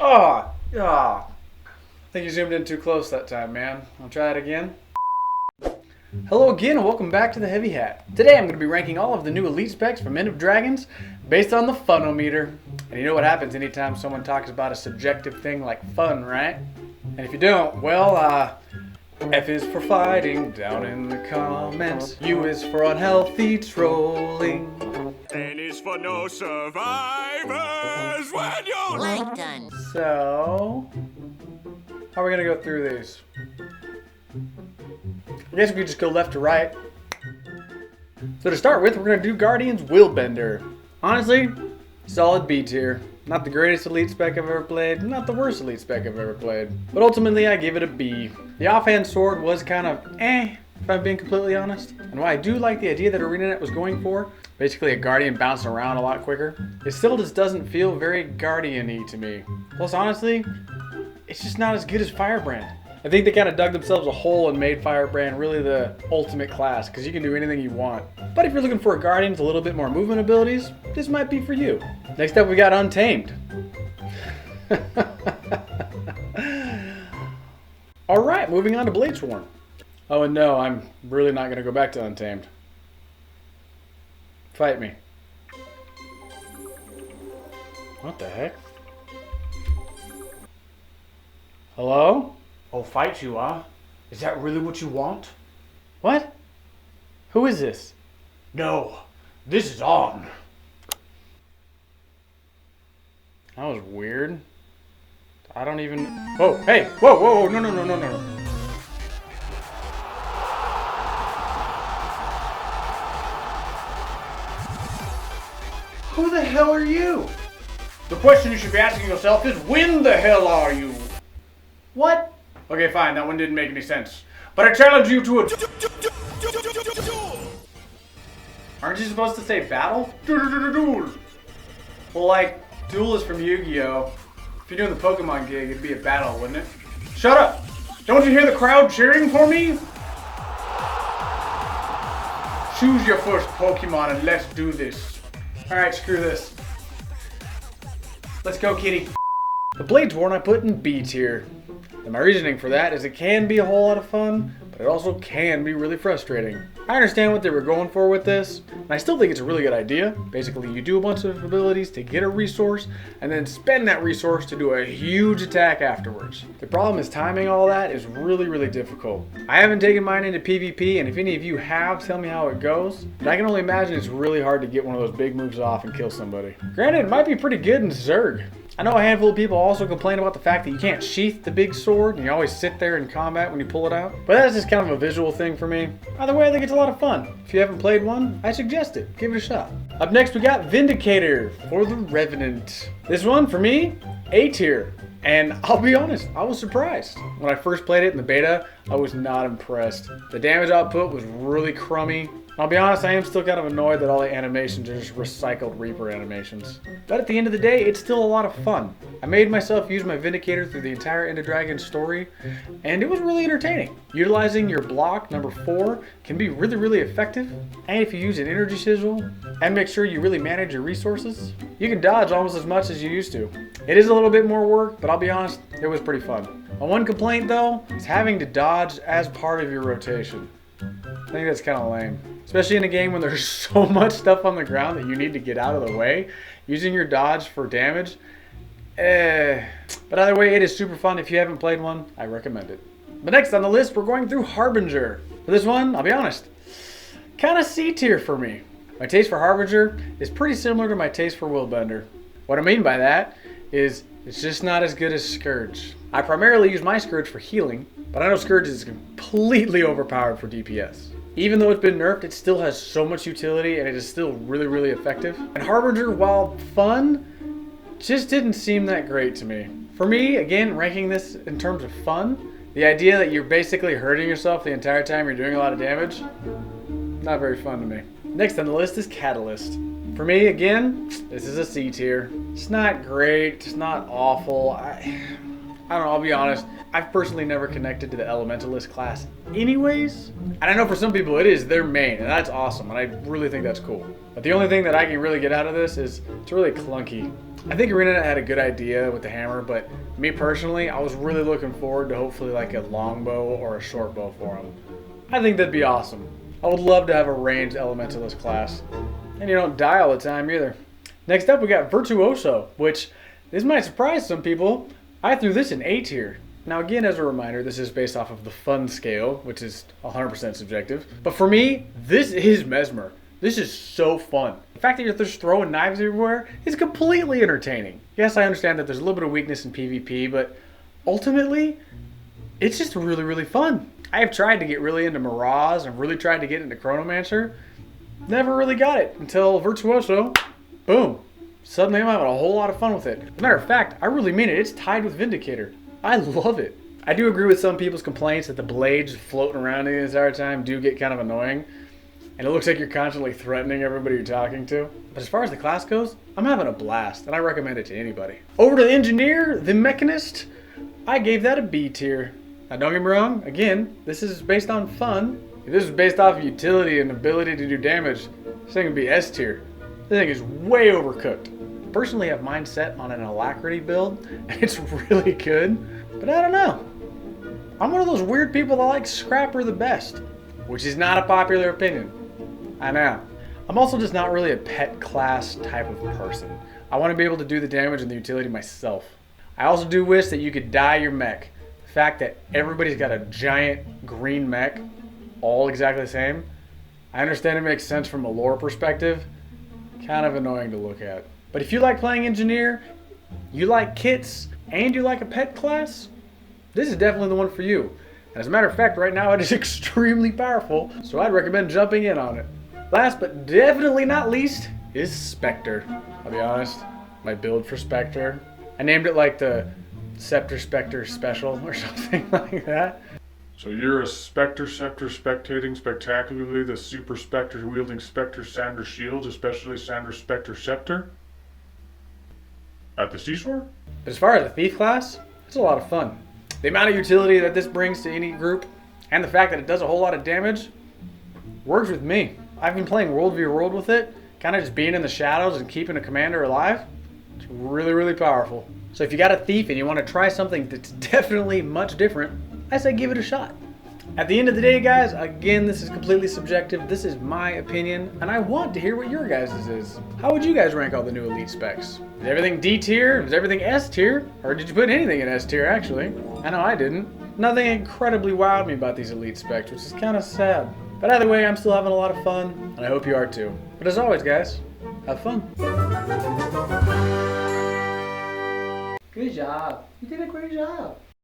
Oh, I think you zoomed in too close that time, man. I'll try it again. Hello again and welcome back to the Heavy Hat. Today I'm going to be ranking all of the new Elite Specs from End of Dragons based on the funometer. And you know what happens anytime someone talks about a subjective thing like fun, right? And if you don't, well, F is for fighting down in the comments. U is for unhealthy trolling. N is for no survivors when you're Like done. So, how are we going to go through these? I guess we could just go left to right. So to start with, we're going to do Guardian's Willbender. Honestly, solid B tier. Not the greatest Elite Spec I've ever played, not the worst Elite Spec I've ever played. But ultimately, I give it a B. The offhand sword was kind of if I'm being completely honest. And while I do like the idea that ArenaNet was going for, basically a Guardian bouncing around a lot quicker, it still just doesn't feel very Guardian-y to me. Plus, honestly, it's just not as good as Firebrand. I think they kind of dug themselves a hole and made Firebrand really the ultimate class, because you can do anything you want. But if you're looking for a Guardian with a little bit more movement abilities, this might be for you. Next up, we got Untamed. Alright, moving on to Bladesworn. Oh, and no, I'm really not going to go back to Untamed. Fight me. What the heck? Hello? I'll fight you, huh? Is that really what you want? What? Who is this? No, this is on. That was weird. I don't even... Whoa, hey! Whoa, whoa, whoa, no, no, no, no, no. Who the hell are you? The question you should be asking yourself is, when the hell are you? What? Okay, fine, that one didn't make any sense. But I challenge you to a Aren't you supposed to say battle? duel. Well, like, duel is from Yu-Gi-Oh! If you're doing the Pokemon gig, it'd be a battle, wouldn't it? Shut up! Don't you hear the crowd cheering for me? Choose your first Pokemon and let's do this. Alright, screw this. Let's go, kitty. The Bladesworn I put in B tier. And my reasoning for that is it can be a whole lot of fun, but it also can be really frustrating. I understand what they were going for with this, and I still think it's a really good idea. Basically, you do a bunch of abilities to get a resource, and then spend that resource to do a huge attack afterwards. The problem is timing all that is really, really difficult. I haven't taken mine into PvP, and if any of you have, tell me how it goes. But I can only imagine it's really hard to get one of those big moves off and kill somebody. Granted, it might be pretty good in Zerg. I know a handful of people also complain about the fact that you can't sheath the big sword and you always sit there in combat when you pull it out. But that's just kind of a visual thing for me. Either way, I think it's a lot of fun. If you haven't played one, I suggest it. Give it a shot. Up next, we got Vindicator for the Revenant. This one, for me, A tier. And I'll be honest, I was surprised. When I first played it in the beta, I was not impressed. The damage output was really crummy. I'll be honest, I am still kind of annoyed that all the animations are just recycled Reaper animations. But at the end of the day, it's still a lot of fun. I made myself use my Vindicator through the entire End of Dragons story, and it was really entertaining. Utilizing your block, number 4, can be really, really effective. And if you use an energy sigil, and make sure you really manage your resources, you can dodge almost as much as you used to. It is a little bit more work, but I'll be honest, it was pretty fun. My one complaint though, is having to dodge as part of your rotation. I think that's kind of lame. Especially in a game when there's so much stuff on the ground that you need to get out of the way. Using your dodge for damage, But either way, it is super fun. If you haven't played one, I recommend it. But next on the list, we're going through Harbinger. For this one, I'll be honest, kind of C tier for me. My taste for Harbinger is pretty similar to my taste for Willbender. What I mean by that is it's just not as good as Scourge. I primarily use my Scourge for healing, but I know Scourge is completely overpowered for DPS. Even though it's been nerfed, it still has so much utility and it is still really, really effective. And Harbinger, while fun, just didn't seem that great to me. For me, again, ranking this in terms of fun, the idea that you're basically hurting yourself the entire time you're doing a lot of damage, not very fun to me. Next on the list is Catalyst. For me, again, this is a C tier. It's not great, it's not awful. I don't know, I'll be honest. I've personally never connected to the Elementalist class anyways. And I know for some people it is their main, and that's awesome, and I really think that's cool. But the only thing that I can really get out of this is it's really clunky. I think Revenant had a good idea with the hammer, but me personally, I was really looking forward to hopefully like a longbow or a short bow for him. I think that'd be awesome. I would love to have a ranged elementalist class. And you don't die all the time either. Next up we got Virtuoso, which this might surprise some people. I threw this in A tier. Now again, as a reminder, this is based off of the fun scale, which is 100% subjective. But for me, this is Mesmer. This is so fun. The fact that you're just throwing knives everywhere is completely entertaining. Yes, I understand that there's a little bit of weakness in PvP, but ultimately, it's just really, really fun. I have tried to get really into Mirage and really tried to get into Chronomancer. Never really got it until Virtuoso, boom. Suddenly I'm having a whole lot of fun with it. As a matter of fact, I really mean it. It's tied with Vindicator. I love it. I do agree with some people's complaints that the blades floating around the entire time do get kind of annoying. And it looks like you're constantly threatening everybody you're talking to. But as far as the class goes, I'm having a blast, and I recommend it to anybody. Over to the Engineer, the Mechanist. I gave that a B tier. Now don't get me wrong, again, this is based on fun. If this is based off of utility and ability to do damage, this thing would be S tier. This thing is way overcooked. Personally, I have mine set on an Alacrity build, and it's really good. But I don't know. I'm one of those weird people that like Scrapper the best, which is not a popular opinion. I know. I'm also just not really a pet class type of person. I want to be able to do the damage and the utility myself. I also do wish that you could dye your mech. The fact that everybody's got a giant green mech, all exactly the same, I understand it makes sense from a lore perspective. Kind of annoying to look at. But if you like playing Engineer, you like kits, and you like a pet class, this is definitely the one for you. And as a matter of fact, right now it is extremely powerful, so I'd recommend jumping in on it. Last but definitely not least is Spectre. I'll be honest, my build for Spectre, I named it like the Scepter Spectre Special or something like that. So you're a Spectre Scepter spectating spectacularly the Super Spectre wielding Spectre Sander shields, especially Sander Spectre Scepter? At the seashore? But as far as the Thief class, it's a lot of fun. The amount of utility that this brings to any group, and the fact that it does a whole lot of damage, works with me. I've been playing World v World with it, kind of just being in the shadows and keeping a commander alive. It's really, really powerful. So if you got a Thief and you want to try something that's definitely much different, I say give it a shot. At the end of the day, guys, again, this is completely subjective. This is my opinion, and I want to hear what your guys' is. How would you guys rank all the new Elite specs? Is everything D tier? Is everything S tier? Or did you put anything in S tier, actually? I know I didn't. Nothing incredibly wowed me about these Elite specs, which is kind of sad. But either way, I'm still having a lot of fun, and I hope you are too. But as always, guys, have fun. Good job. You did a great job.